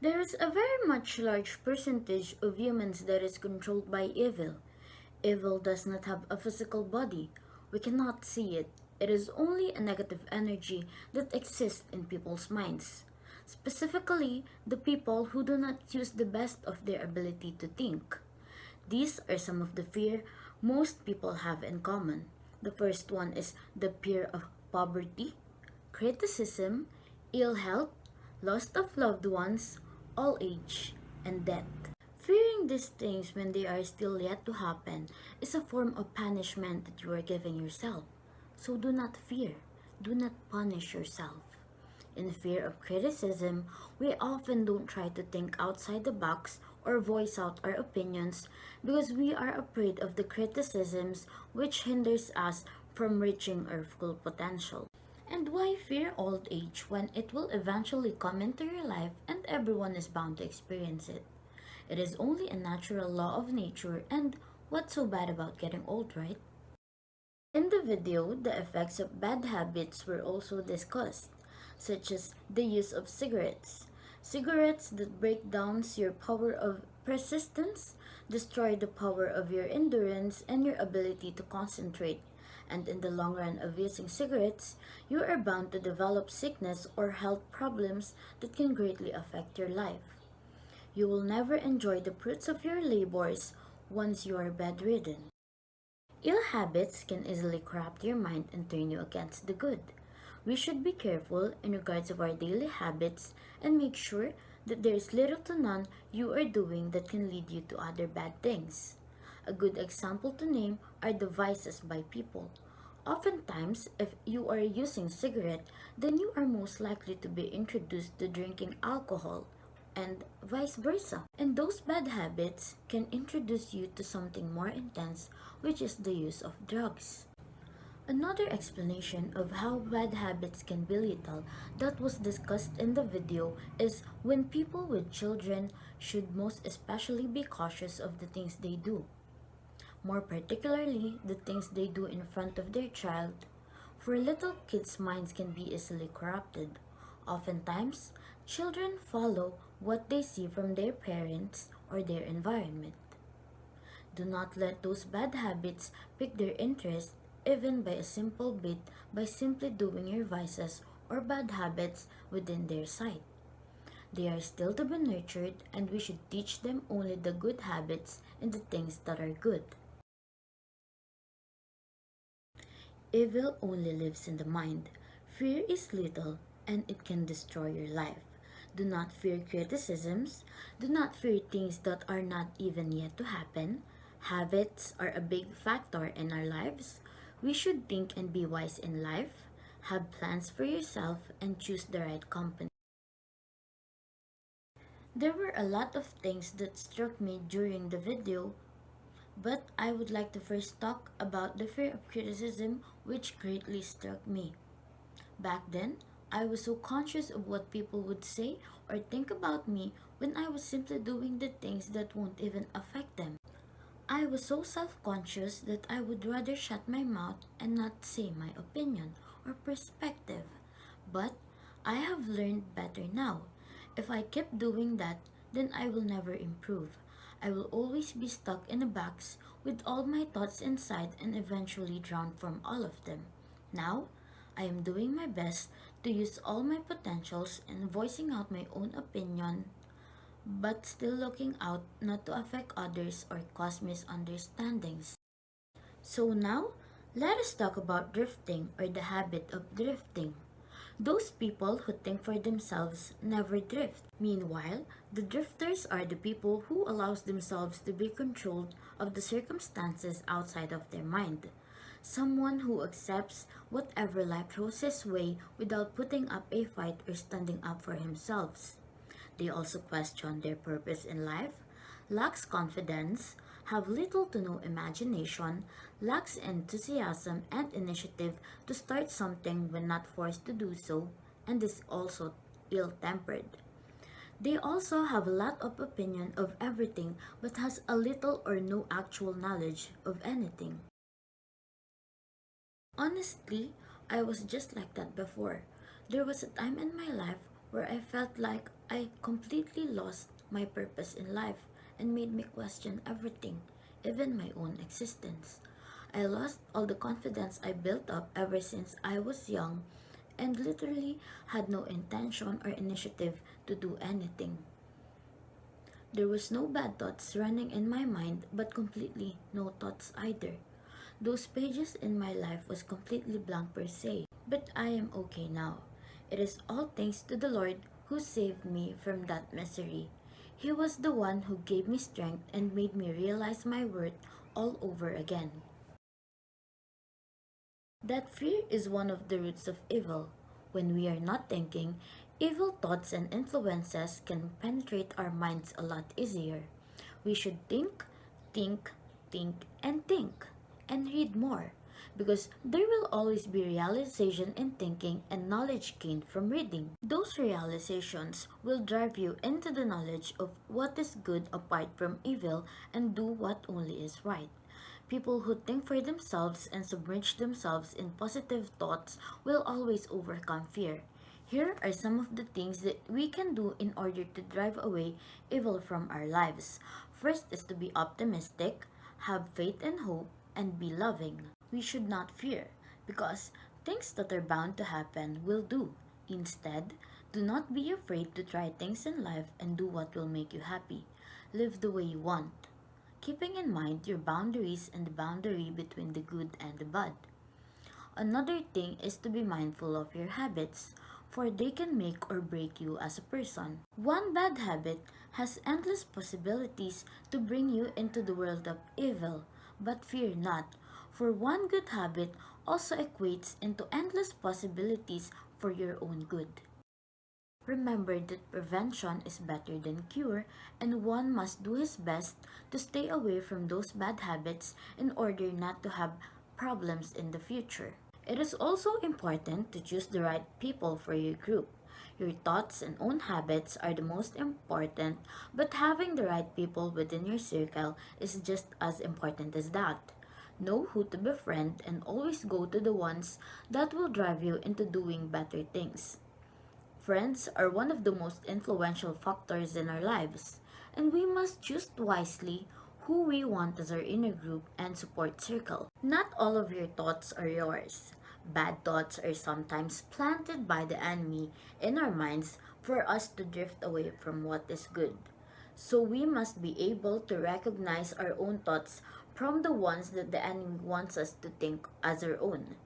There is a very much large percentage of humans that is controlled by evil. Evil does not have a physical body. We cannot see it. It is only a negative energy that exists in people's minds. Specifically, the people who do not use the best of their ability to think. These are some of the fear most people have in common. The first one is the fear of poverty, criticism, ill health, loss of loved ones, old age, and death. Fearing these things when they are still yet to happen is a form of punishment that you are giving yourself. So do not fear, do not punish yourself. In fear of criticism, we often don't try to think outside the box or voice out our opinions because we are afraid of the criticisms which hinders us from reaching our full potential. And why fear old age when it will eventually come into your life and everyone is bound to experience it? It is only a natural law of nature, and what's so bad about getting old, right? In the video, the effects of bad habits were also discussed, such as the use of cigarettes. Cigarettes that break down your power of persistence, destroy the power of your endurance and your ability to concentrate. And in the long run of using cigarettes, you are bound to develop sickness or health problems that can greatly affect your life. You will never enjoy the fruits of your labors once you are bedridden. Ill habits can easily corrupt your mind and turn you against the good. We should be careful in regards of our daily habits and make sure that there is little to none you are doing that can lead you to other bad things. A good example to name are the vices by people. Oftentimes, if you are using cigarette, then you are most likely to be introduced to drinking alcohol and vice versa. And those bad habits can introduce you to something more intense, which is the use of drugs. Another explanation of how bad habits can be lethal that was discussed in the video is when people with children should most especially be cautious of the things they do, more particularly the things they do in front of their child. For little kids' minds can be easily corrupted. Oftentimes, children follow what they see from their parents or their environment. Do not let those bad habits pique their interest even by a simple bit by simply doing your vices or bad habits within their sight. They are still to be nurtured and we should teach them only the good habits and the things that are good. Evil only lives in the mind. Fear is little and it can destroy your life. Do not fear criticisms. Do not fear things that are not even yet to happen. Habits are a big factor in our lives. We should think and be wise in life, have plans for yourself, and choose the right company. There were a lot of things that struck me during the video, but I would like to first talk about the fear of criticism, which greatly struck me. Back then, I was so conscious of what people would say or think about me when I was simply doing the things that won't even affect them. I was so self-conscious that I would rather shut my mouth and not say my opinion or perspective. But I have learned better now. If I keep doing that, then I will never improve. I will always be stuck in a box with all my thoughts inside and eventually drown from all of them. Now, I am doing my best to use all my potentials and voicing out my own opinion, but still looking out not to affect others or cause misunderstandings. So now, let us talk about drifting or the habit of drifting. Those people who think for themselves never drift. Meanwhile, the drifters are the people who allows themselves to be controlled of the circumstances outside of their mind. Someone who accepts whatever life throws his way without putting up a fight or standing up for himself. They also question their purpose in life, lacks confidence, have little to no imagination, lacks enthusiasm and initiative to start something when not forced to do so, and is also ill-tempered. They also have a lot of opinion of everything but has a little or no actual knowledge of anything. Honestly, I was just like that before. There was a time in my life where I felt like I completely lost my purpose in life and made me question everything, even my own existence. I lost all the confidence I built up ever since I was young and literally had no intention or initiative to do anything. There was no bad thoughts running in my mind, but completely no thoughts either. Those pages in my life was completely blank per se, but I am okay now. It is all thanks to the Lord who saved me from that misery. He was the one who gave me strength and made me realize my worth all over again. That fear is one of the roots of evil. When we are not thinking, evil thoughts and influences can penetrate our minds a lot easier. We should think, and think, and read more, because there will always be realization in thinking and knowledge gained from reading. Those realizations will drive you into the knowledge of what is good apart from evil and do what only is right. People who think for themselves and submerge themselves in positive thoughts will always overcome fear. Here are some of the things that we can do in order to drive away evil from our lives. First is to be optimistic, have faith and hope, and be loving. We should not fear, because things that are bound to happen will do. Instead, do not be afraid to try things in life and do what will make you happy. Live the way you want, keeping in mind your boundaries and the boundary between the good and the bad. Another thing is to be mindful of your habits, for they can make or break you as a person. One bad habit has endless possibilities to bring you into the world of evil, but fear not, for one good habit also equates into endless possibilities for your own good. Remember that prevention is better than cure, and one must do his best to stay away from those bad habits in order not to have problems in the future. It is also important to choose the right people for your group. Your thoughts and own habits are the most important, but having the right people within your circle is just as important as that. Know who to befriend and always go to the ones that will drive you into doing better things. Friends are one of the most influential factors in our lives, and we must choose wisely who we want as our inner group and support circle. Not all of your thoughts are yours. Bad thoughts are sometimes planted by the enemy in our minds for us to drift away from what is good. So we must be able to recognize our own thoughts from the ones that the enemy wants us to think as our own.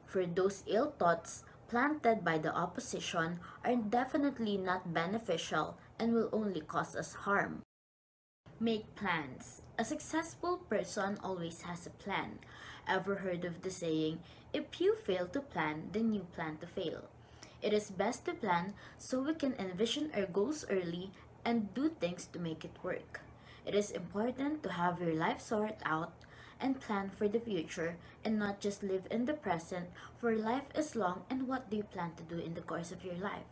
For those ill thoughts planted by the opposition are definitely not beneficial and will only cause us harm. Make plans. A successful person always has a plan. Ever heard of the saying, if you fail to plan, then you plan to fail? It is best to plan so we can envision our goals early and do things to make it work. It is important to have your life sorted out and plan for the future and not just live in the present, for life is long and what do you plan to do in the course of your life?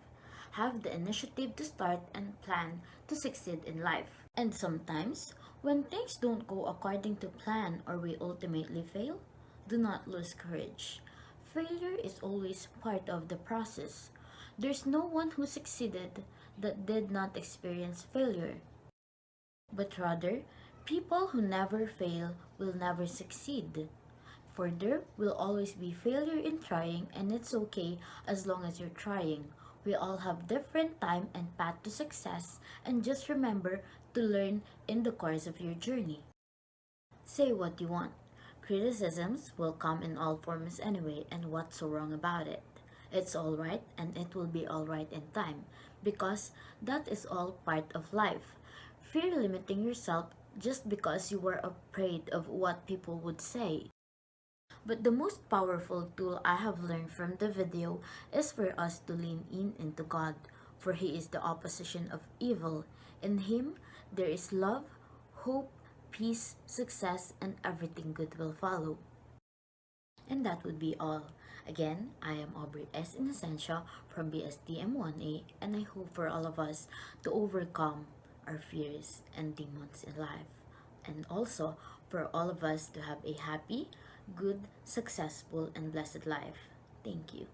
Have the initiative to start and plan to succeed in life. And sometimes, when things don't go according to plan or we ultimately fail, do not lose courage. Failure is always part of the process. There's no one who succeeded that did not experience failure, but rather, people who never fail will never succeed. For there will always be failure in trying, and it's okay as long as you're trying. We all have different time and path to success, and just remember to learn in the course of your journey. Say what you want. Criticisms will come in all forms anyway, and what's so wrong about it? It's alright, and it will be alright in time, because that is all part of life. Fear limiting yourself just because you were afraid of what people would say. But the most powerful tool I have learned from the video is for us to lean in into God, for He is the opposition of evil. In Him, there is love, hope, peace, success, and everything good will follow. And that would be all. Again, I am Aubrey S. Inocencio from BSTM 1A, and I hope for all of us to overcome our fears and demons in life. And also for all of us to have a happy, good, successful, and blessed life. Thank you.